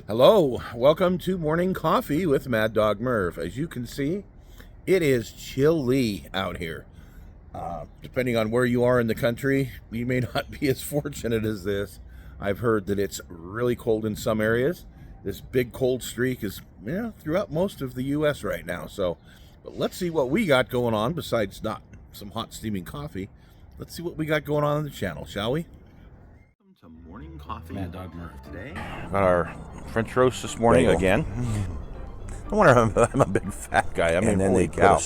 Hello, welcome to Morning Coffee with Maddog Merv. As you can see, it is chilly out here. Depending on where you are in the country, you may not be as fortunate as this. I've heard that it's really cold in some areas. This big cold streak is throughout most of the U.S. right now. But let's see what we got going on besides not some hot steaming coffee. Let's see what we got going on the channel, shall we? Welcome to Morning Coffee. Maddog Merv today. Got our French roast this morning again. No wonder I'm a big fat guy. I mean, holy cow.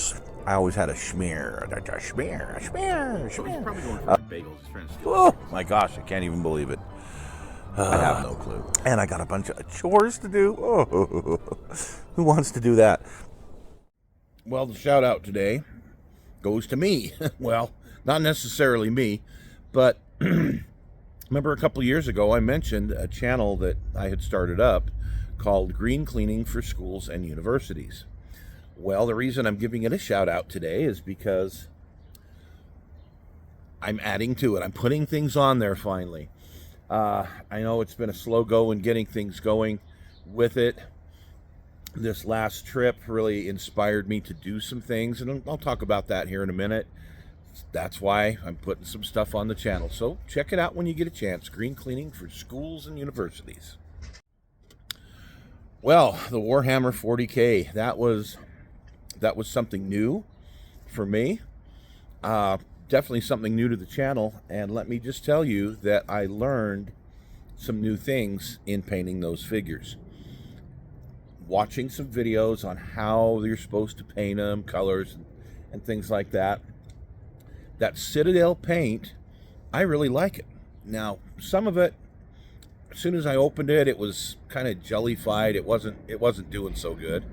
I always had a schmear. A schmear. So he's probably going for bagels. His friends do. Oh my gosh, I can't even believe it. I have no clue. And I got a bunch of chores to do. Oh, who wants to do that? Well, the shout out today goes to me. Well, not necessarily me, but remember a couple of years ago I mentioned a channel that I had started up called Green Cleaning for Schools and Universities. Well, the reason I'm giving it a shout out today is because I'm adding to it. I'm putting things on there finally. I know it's been a slow go in getting things going with it. This last trip really inspired me to do some things, and I'll talk about that here in a minute. That's why I'm putting some stuff on the channel. So check it out when you get a chance. Green Cleaning for Schools and Universities. Well, the Warhammer 40K, that was something new for me. Definitely something new to the channel. And let me just tell you that I learned some new things in painting those figures. Watching some videos on how you're supposed to paint them, colors, and things like that. That Citadel paint, I really like it. Now, some of it, as soon as I opened it, it was kind of jellified. It wasn't doing so good.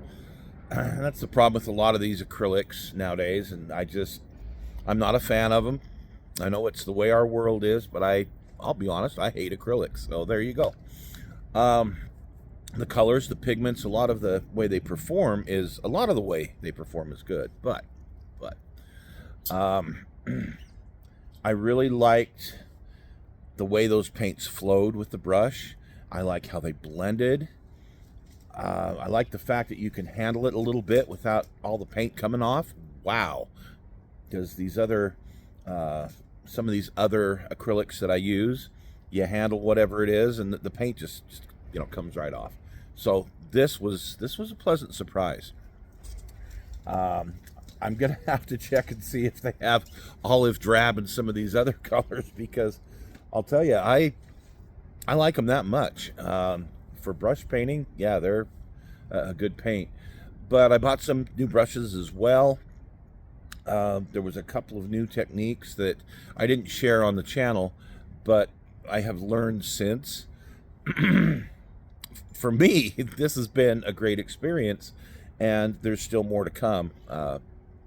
That's the problem with a lot of these acrylics nowadays, and I'm not a fan of them. I know it's the way our world is, but I'll be honest, I hate acrylics. So there you go. The colors, the pigments, a lot of the way they perform is good, but I really liked the way those paints flowed with the brush. I like how they blended. I like the fact that you can handle it a little bit without all the paint coming off. Wow. Because some of these other acrylics that I use, you handle whatever it is and the paint just comes right off. So this was a pleasant surprise. I'm going to have to check and see if they have olive drab and some of these other colors, because I'll tell you, I like them that much. For brush painting, yeah, they're a good paint. But I bought some new brushes as well. There was a couple of new techniques that I didn't share on the channel, but I have learned since. For me, this has been a great experience, and there's still more to come.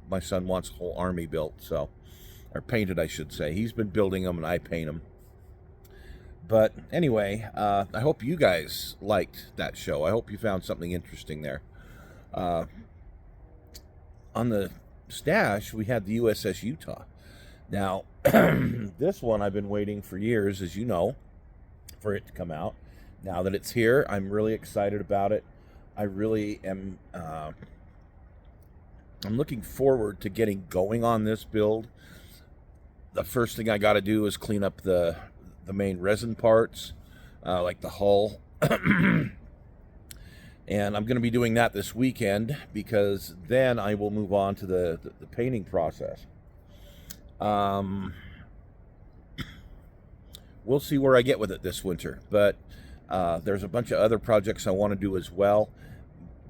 My son wants a whole army built, or painted, I should say. He's been building them, and I paint them. But anyway, I hope you guys liked that show. I hope you found something interesting there. On the stash, we had the USS Utah. Now, this one I've been waiting for years, as you know, for it to come out. Now that it's here, I'm really excited about it. I really am. I'm looking forward to getting going on this build. The first thing I got to do is clean up the main resin parts, like the hull. And I'm going to be doing that this weekend, because then I will move on to the painting process. We'll see where I get with it this winter, but there's a bunch of other projects I want to do as well,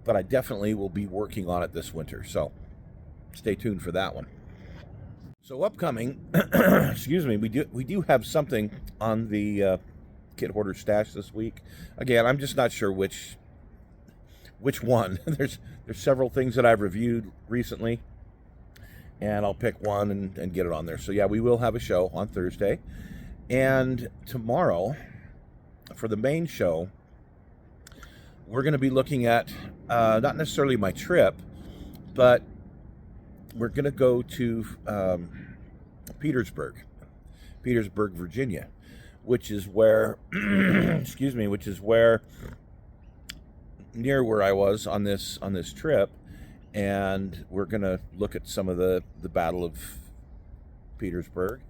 but I definitely will be working on it this winter, so stay tuned for that one. So upcoming, excuse me, we do have something on the kit hoarder stash this week. Again, I'm just not sure which one. There's several things that I've reviewed recently, and I'll pick one and get it on there. So yeah, we will have a show on Thursday, and tomorrow for the main show, we're going to be looking at not necessarily my trip, but we're going to go to Petersburg, Virginia, which is where, excuse me, which is where near where I was on this trip, and we're gonna look at some of the Battle of Petersburg,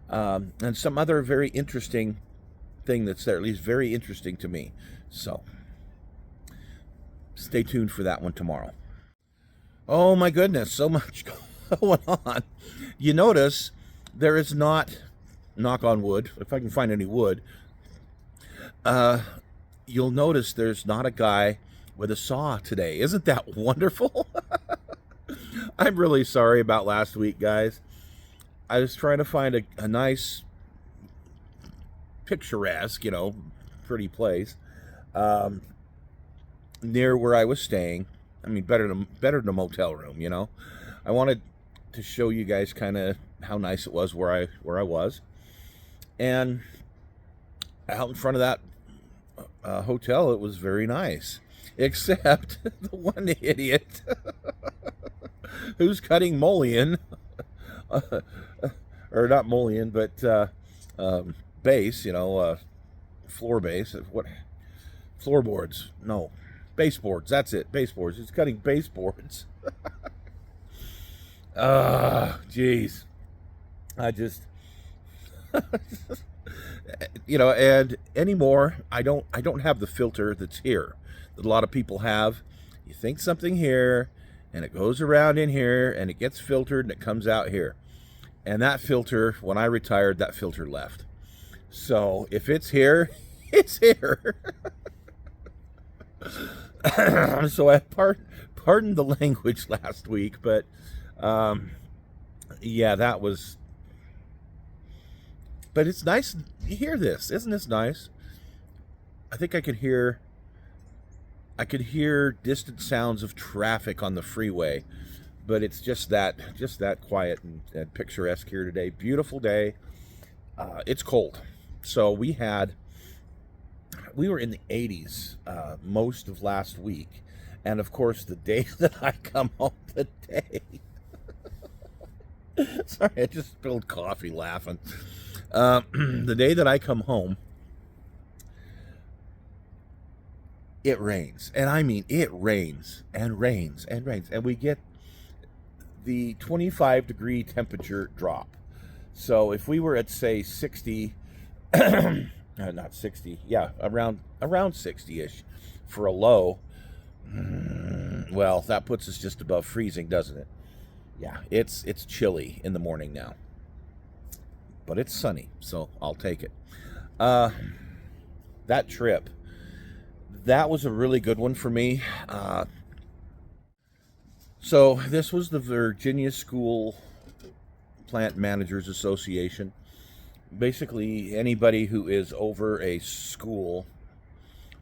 and some other very interesting thing that's there, at least very interesting to me. So stay tuned for that one tomorrow. Oh my goodness, so much going on. You notice there is not, knock on wood, if I can find any wood, you'll notice there's not a guy with a saw today. Isn't that wonderful? I'm really sorry about last week, guys. I was trying to find a nice, picturesque, pretty place near where I was staying. I mean, better than a motel room, I wanted to show you guys kind of how nice it was where I was. And out in front of that hotel, it was very nice, except the one idiot who's cutting mullion, or not mullion, but base, floor base. What? Floorboards? No, baseboards. That's it. Baseboards. He's cutting baseboards. Jeez. I just, and anymore, I don't have the filter that's here that a lot of people have. You think something here, and it goes around in here, and it gets filtered, and it comes out here. And that filter, when I retired, that filter left. So if it's here, it's here. So I pardoned the language last week, but yeah, that was. But it's nice. You hear this, isn't this nice? I think I could hear distant sounds of traffic on the freeway, but it's just that quiet and picturesque here today. Beautiful day. It's cold, so we were in the 80s most of last week, and of course the day that I come home today. Sorry, I just spilled coffee laughing. The day that I come home, it rains. And I mean, it rains and rains and rains. And we get the 25-degree temperature drop. So if we were at, say, 60, not 60, yeah, around 60-ish for a low, well, that puts us just above freezing, doesn't it? Yeah, it's chilly in the morning now. But it's sunny, so I'll take it. That trip, that was a really good one for me. So this was the Virginia School Plant Managers Association. Basically, anybody who is over a school,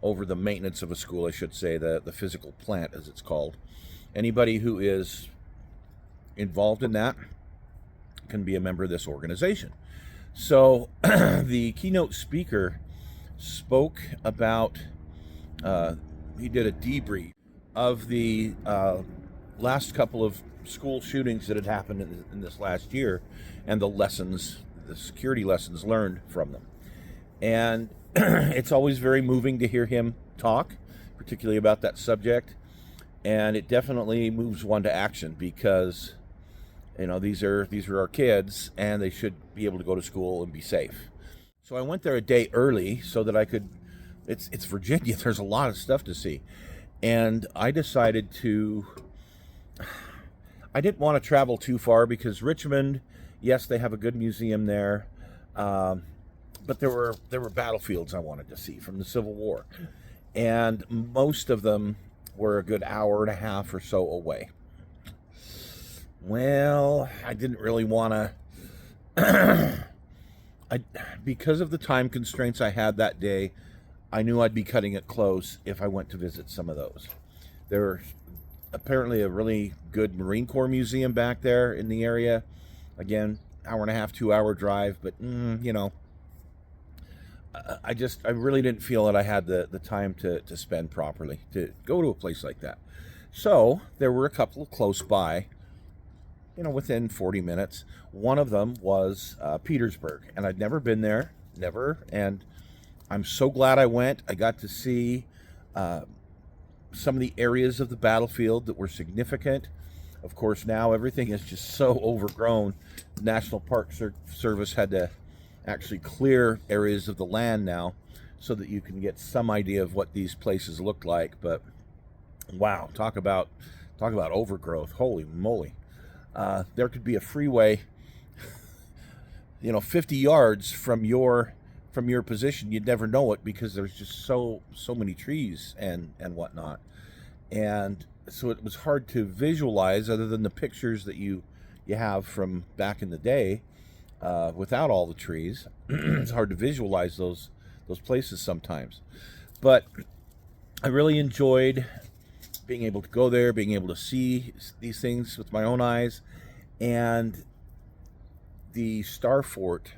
over the maintenance of a school, I should say, the physical plant, as it's called. Anybody who is involved in that can be a member of this organization. So the keynote speaker spoke about, he did a debrief of the last couple of school shootings that had happened in this last year, and the security lessons learned from them. And it's always very moving to hear him talk, particularly about that subject. And it definitely moves one to action, because these are our kids, and they should be able to go to school and be safe. So I went there a day early so that I could. It's Virginia. There's a lot of stuff to see, and I decided to. I didn't want to travel too far, because Richmond, yes, they have a good museum there, but there were battlefields I wanted to see from the Civil War, and most of them were a good hour and a half or so away. Well, I didn't really want to. Because of the time constraints I had that day, I knew I'd be cutting it close if I went to visit some of those. There's apparently a really good Marine Corps museum back there in the area. Again, hour and a half, 2-hour drive, but I really didn't feel that I had the time to spend properly to go to a place like that. So there were a couple close by, within 40 minutes. One of them was Petersburg, and I'd never been there, never, and I'm so glad I went. I got to see some of the areas of the battlefield that were significant. Of course, now everything is just so overgrown. The National Park Service had to actually clear areas of the land now so that you can get some idea of what these places look like. But wow, talk about overgrowth. Holy moly. There could be a freeway 50 yards from your position. You'd never know it because there's just so many trees and whatnot. And so it was hard to visualize, other than the pictures that you have from back in the day, without all the trees. It's hard to visualize those places sometimes. But I really enjoyed being able to go there, being able to see these things with my own eyes. And the Star Fort,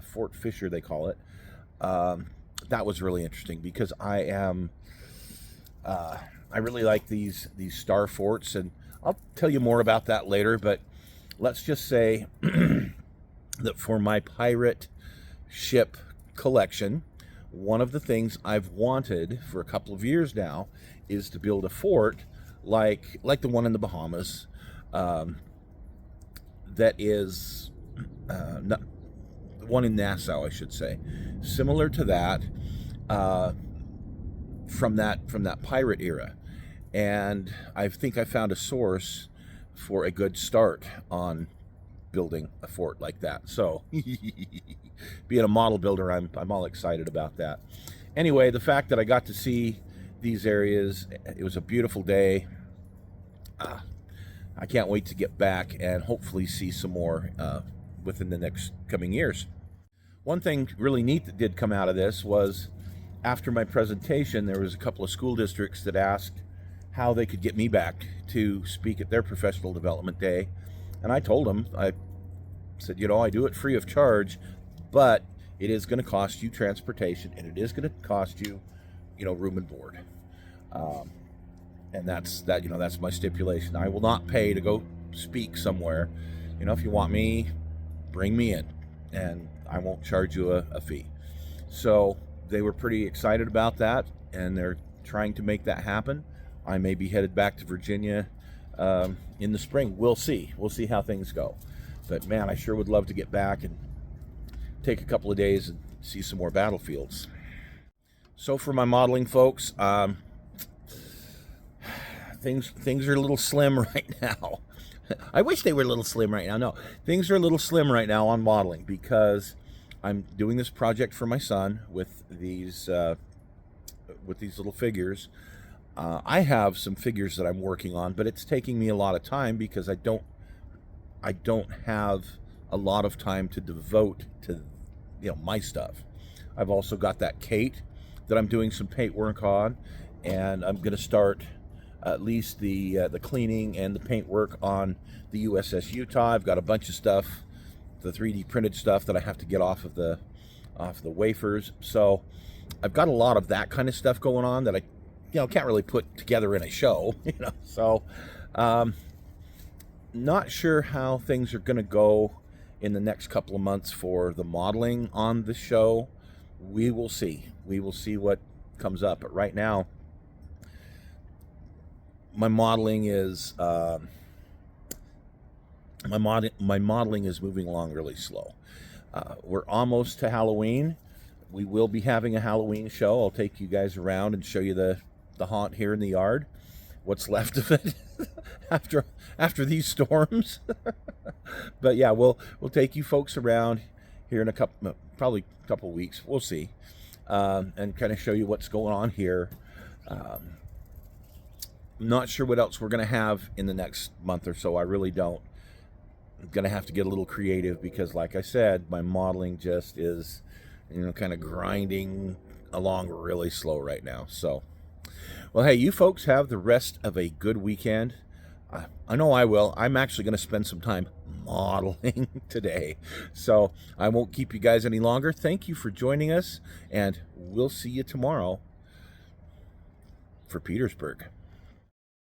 Fort Fisher they call it, that was really interesting because I really like these star forts, and I'll tell you more about that later. But let's just say that for my pirate ship collection, one of the things I've wanted for a couple of years now is to build a fort like the one in the Bahamas, that is not the one in Nassau, I should say, similar to that, from that pirate era. And I think I found a source for a good start on building a fort like that. So being a model builder, I'm all excited about that. Anyway, the fact that I got to see these areas, it was a beautiful day. I can't wait to get back and hopefully see some more within the next coming years. One thing really neat that did come out of this was, after my presentation, there was a couple of school districts that asked how they could get me back to speak at their professional development day. And I told them, I said, I do it free of charge, but it is going to cost you transportation, and it is going to cost you, room and board. And that's my stipulation. I will not pay to go speak somewhere. If you want me, bring me in, and I won't charge you a fee. So they were pretty excited about that, and they're trying to make that happen. I may be headed back to Virginia in the spring. We'll see. We'll see how things go. But man, I sure would love to get back and take a couple of days and see some more battlefields. So for my modeling folks, things are a little slim right now. I wish they were a little slim right now. No, things are a little slim right now on modeling because I'm doing this project for my son with these little figures. I have some figures that I'm working on, but it's taking me a lot of time because I don't have a lot of time to devote to my stuff. I've also got that Kate that I'm doing some paint work on, and I'm going to start at least the cleaning and the paint work on the USS Utah. I've got a bunch of stuff, the 3D printed stuff that I have to get off of the wafers. So I've got a lot of that kind of stuff going on that I can't really put together in a show. So not sure how things are going to go in the next couple of months for the modeling on the show. We will see what comes up. But right now, my modeling is my modeling is moving along really slow. We're almost to Halloween. We will be having a Halloween show. I'll take you guys around and show you the haunt here in the yard, what's left of it after these storms. But yeah, we'll take you folks around here in probably a couple weeks. We'll see, and kind of show you what's going on here. I'm not sure what else we're going to have in the next month or so. I really don't. I'm going to have to get a little creative because, like I said, my modeling just is, kind of grinding along really slow right now. So, well, hey, you folks have the rest of a good weekend. I know I will. I'm actually going to spend some time modeling today. So I won't keep you guys any longer. Thank you for joining us, and we'll see you tomorrow for Petersburg.